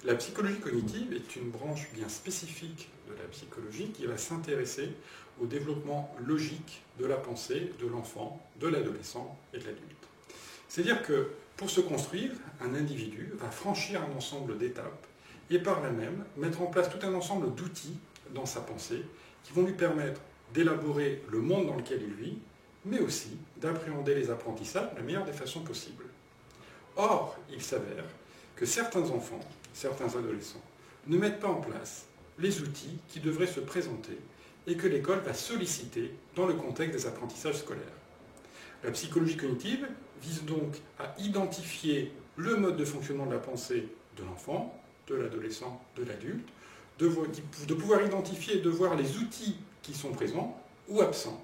La psychologie cognitive est une branche bien spécifique de la psychologie qui va s'intéresser au développement logique de la pensée de l'enfant, de l'adolescent et de l'adulte. C'est-à-dire que pour se construire, un individu va franchir un ensemble d'étapes et par là même mettre en place tout un ensemble d'outils dans sa pensée qui vont lui permettre d'élaborer le monde dans lequel il vit, mais aussi d'appréhender les apprentissages de la meilleure des façons possibles. Or, il s'avère que certains enfants, certains adolescents, ne mettent pas en place les outils qui devraient se présenter et que l'école va solliciter dans le contexte des apprentissages scolaires. La psychologie cognitive vise donc à identifier le mode de fonctionnement de la pensée de l'enfant, de l'adolescent, de l'adulte, de pouvoir identifier et de voir les outils qui sont présents ou absents.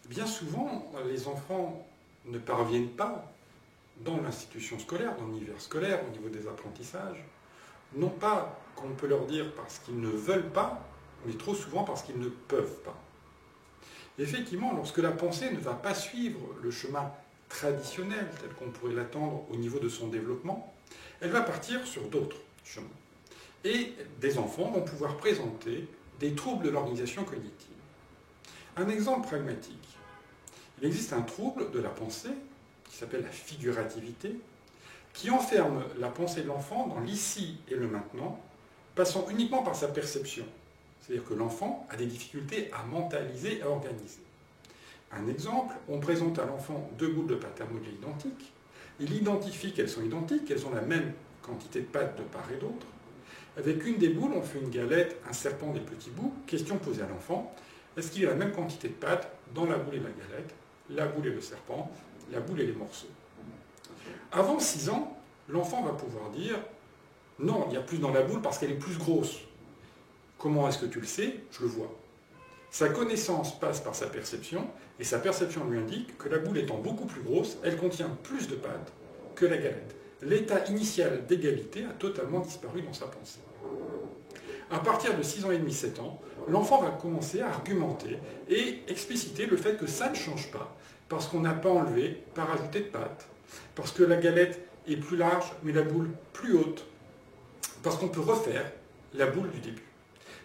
Bien souvent, les enfants ne parviennent pas dans l'institution scolaire, dans l'univers scolaire, au niveau des apprentissages, non pas qu'on peut leur dire parce qu'ils ne veulent pas, mais trop souvent parce qu'ils ne peuvent pas. Effectivement, lorsque la pensée ne va pas suivre le chemin traditionnel tel qu'on pourrait l'attendre au niveau de son développement, elle va partir sur d'autres chemins. Et des enfants vont pouvoir présenter des troubles de l'organisation cognitive. Un exemple pragmatique. Il existe un trouble de la pensée qui s'appelle la figurativité, qui enferme la pensée de l'enfant dans l'ici et le maintenant, passant uniquement par sa perception. C'est-à-dire que l'enfant a des difficultés à mentaliser, à organiser. Un exemple, on présente à l'enfant deux boules de pâte à modeler identiques, il identifie qu'elles sont identiques, qu'elles ont la même quantité de pâte de part et d'autre. Avec une des boules, on fait une galette, un serpent, des petits bouts. Question posée à l'enfant, est-ce qu'il y a la même quantité de pâte dans la boule et la galette, la boule et le serpent, la boule et les morceaux? Avant 6 ans, l'enfant va pouvoir dire « Non, il y a plus dans la boule parce qu'elle est plus grosse. » Comment est-ce que tu le sais? Je le vois. Sa connaissance passe par sa perception, et sa perception lui indique que la boule étant beaucoup plus grosse, elle contient plus de pâte que la galette. L'état initial d'égalité a totalement disparu dans sa pensée. À partir de 6 ans et demi, 7 ans, l'enfant va commencer à argumenter et expliciter le fait que ça ne change pas, parce qu'on n'a pas enlevé, pas rajouté de pâte, parce que la galette est plus large, mais la boule plus haute, parce qu'on peut refaire la boule du début.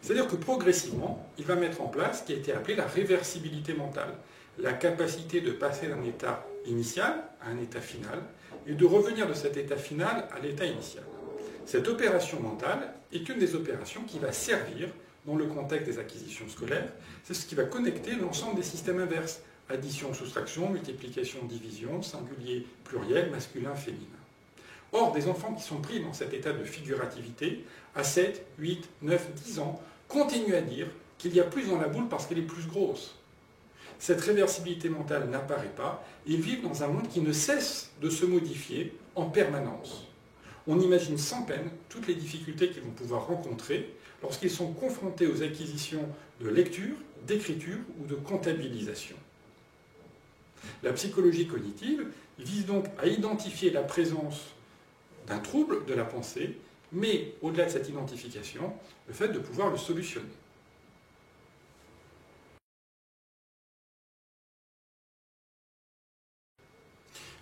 C'est-à-dire que progressivement, il va mettre en place ce qui a été appelé la réversibilité mentale, la capacité de passer d'un état initial à un état final, et de revenir de cet état final à l'état initial. Cette opération mentale est une des opérations qui va servir dans le contexte des acquisitions scolaires. C'est ce qui va connecter l'ensemble des systèmes inverses. Addition, soustraction, multiplication, division, singulier, pluriel, masculin, féminin. Or, des enfants qui sont pris dans cet état de figurativité, à 7, 8, 9, 10 ans, continuent à dire qu'il y a plus dans la boule parce qu'elle est plus grosse. Cette réversibilité mentale n'apparaît pas, et ils vivent dans un monde qui ne cesse de se modifier en permanence. On imagine sans peine toutes les difficultés qu'ils vont pouvoir rencontrer lorsqu'ils sont confrontés aux acquisitions de lecture, d'écriture ou de comptabilisation. La psychologie cognitive vise donc à identifier la présence d'un trouble de la pensée, mais au-delà de cette identification, le fait de pouvoir le solutionner.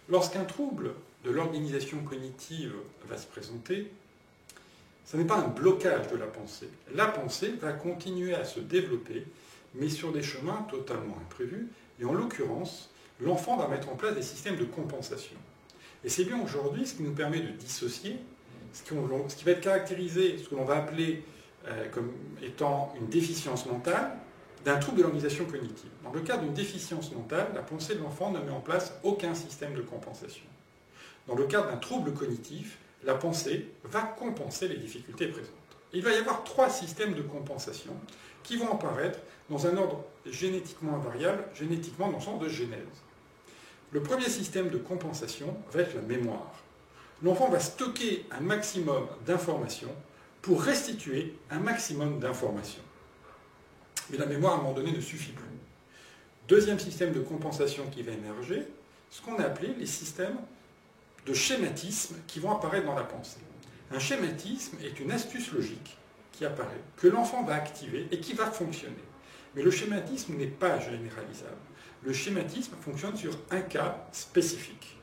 Lorsqu'un trouble de l'organisation cognitive va se présenter, ce n'est pas un blocage de la pensée. La pensée va continuer à se développer, mais sur des chemins totalement imprévus, et en l'occurrence, l'enfant va mettre en place des systèmes de compensation. Et c'est bien aujourd'hui ce qui nous permet de dissocier ce qui va être caractérisé, ce que l'on va appeler comme étant une déficience mentale, d'un trouble de l'organisation cognitive. Dans le cas d'une déficience mentale, la pensée de l'enfant ne met en place aucun système de compensation. Dans le cadre d'un trouble cognitif, la pensée va compenser les difficultés présentes. Il va y avoir 3 systèmes de compensation qui vont apparaître dans un ordre génétiquement invariable, génétiquement dans le sens de genèse. Le premier système de compensation va être la mémoire. L'enfant va stocker un maximum d'informations pour restituer un maximum d'informations. Mais la mémoire, à un moment donné, ne suffit plus. Deuxième système de compensation qui va émerger, ce qu'on a appelé les systèmes de schématisme qui vont apparaître dans la pensée. Un schématisme est une astuce logique qui apparaît, que l'enfant va activer et qui va fonctionner. Mais le schématisme n'est pas généralisable. Le schématisme fonctionne sur un cas spécifique.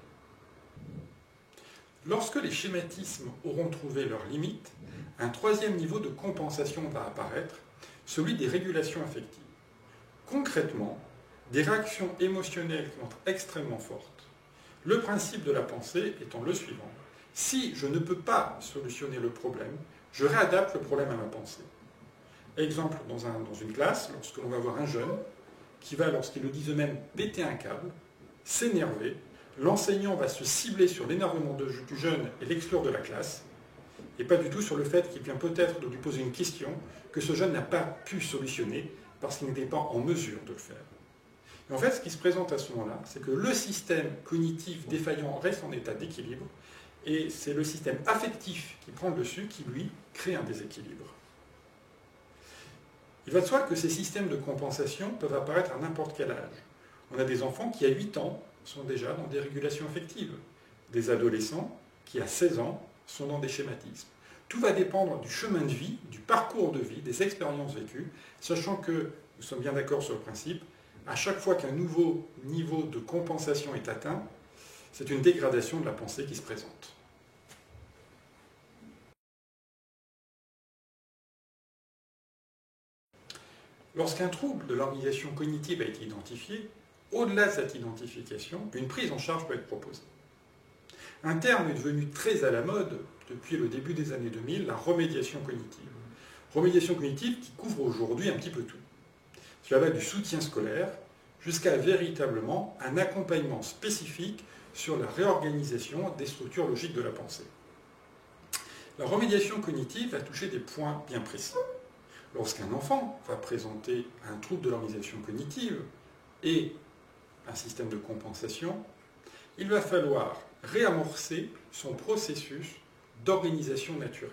Lorsque les schématismes auront trouvé leurs limites, un troisième niveau de compensation va apparaître, celui des régulations affectives. Concrètement, des réactions émotionnelles qui vont être extrêmement fortes. Le principe de la pensée étant le suivant. Si je ne peux pas solutionner le problème, je réadapte le problème à ma pensée. Exemple, dans une classe, lorsque l'on va voir un jeune qui va, lorsqu'ils le disent eux-mêmes, péter un câble, s'énerver, l'enseignant va se cibler sur l'énervement du jeune et l'exclure de la classe, et pas du tout sur le fait qu'il vient peut-être de lui poser une question que ce jeune n'a pas pu solutionner parce qu'il n'était pas en mesure de le faire. Et en fait, ce qui se présente à ce moment-là, c'est que le système cognitif défaillant reste en état d'équilibre, et c'est le système affectif qui prend le dessus qui, lui, crée un déséquilibre. Il va de soi que ces systèmes de compensation peuvent apparaître à n'importe quel âge. On a des enfants qui, à 8 ans, sont déjà dans des régulations affectives. Des adolescents qui, à 16 ans, sont dans des schématismes. Tout va dépendre du chemin de vie, du parcours de vie, des expériences vécues, sachant que, nous sommes bien d'accord sur le principe, à chaque fois qu'un nouveau niveau de compensation est atteint, c'est une dégradation de la pensée qui se présente. Lorsqu'un trouble de l'organisation cognitive a été identifié, au-delà de cette identification, une prise en charge peut être proposée. Un terme est devenu très à la mode depuis le début des années 2000, la remédiation cognitive. Remédiation cognitive qui couvre aujourd'hui un petit peu tout. Cela va du soutien scolaire jusqu'à véritablement un accompagnement spécifique sur la réorganisation des structures logiques de la pensée. La remédiation cognitive va toucher des points bien précis. Lorsqu'un enfant va présenter un trouble de l'organisation cognitive et un système de compensation, il va falloir réamorcer son processus d'organisation naturelle,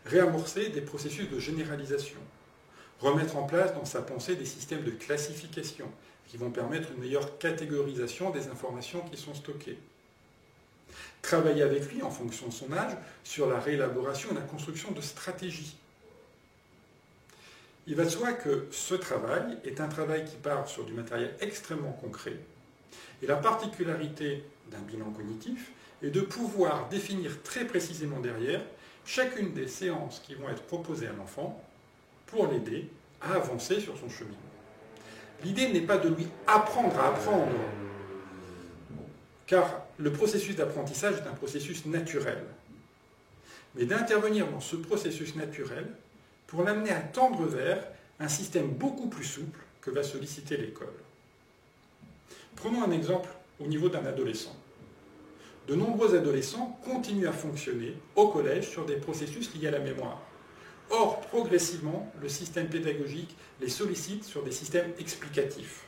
réamorcer des processus de généralisation, remettre en place dans sa pensée des systèmes de classification qui vont permettre une meilleure catégorisation des informations qui sont stockées. Travailler avec lui, en fonction de son âge, sur la réélaboration et la construction de stratégies. Il va de soi que ce travail est un travail qui part sur du matériel extrêmement concret. Et la particularité d'un bilan cognitif est de pouvoir définir très précisément derrière chacune des séances qui vont être proposées à l'enfant pour l'aider à avancer sur son chemin. L'idée n'est pas de lui apprendre à apprendre, car le processus d'apprentissage est un processus naturel, mais d'intervenir dans ce processus naturel pour l'amener à tendre vers un système beaucoup plus souple que va solliciter l'école. Prenons un exemple au niveau d'un adolescent. De nombreux adolescents continuent à fonctionner au collège sur des processus liés à la mémoire. Or, progressivement, le système pédagogique les sollicite sur des systèmes explicatifs.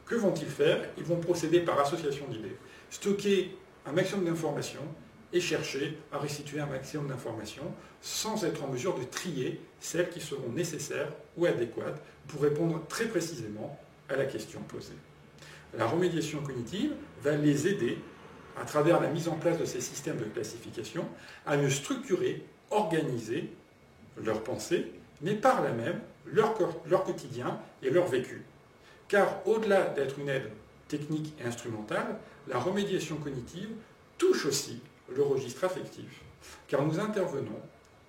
Que vont-ils faire? Ils vont procéder par association d'idées, stocker un maximum d'informations et chercher à restituer un maximum d'informations sans être en mesure de trier celles qui seront nécessaires ou adéquates pour répondre très précisément à la question posée. La remédiation cognitive va les aider, à travers la mise en place de ces systèmes de classification, à mieux structurer, organiser leur pensée, mais par là même leur quotidien et leur vécu. Car au-delà d'être une aide technique et instrumentale, la remédiation cognitive touche aussi le registre affectif, car nous intervenons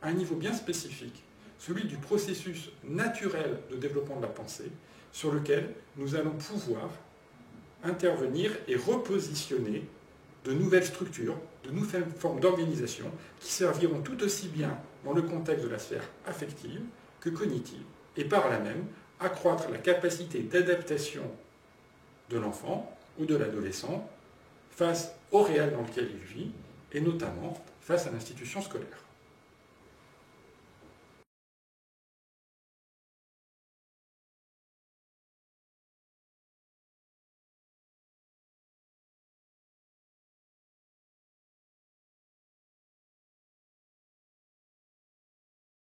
à un niveau bien spécifique, celui du processus naturel de développement de la pensée, sur lequel nous allons pouvoir intervenir et repositionner de nouvelles structures, de nouvelles formes d'organisation qui serviront tout aussi bien dans le contexte de la sphère affective que cognitive, et par là même accroître la capacité d'adaptation de l'enfant ou de l'adolescent face au réel dans lequel il vit, et notamment face à l'institution scolaire.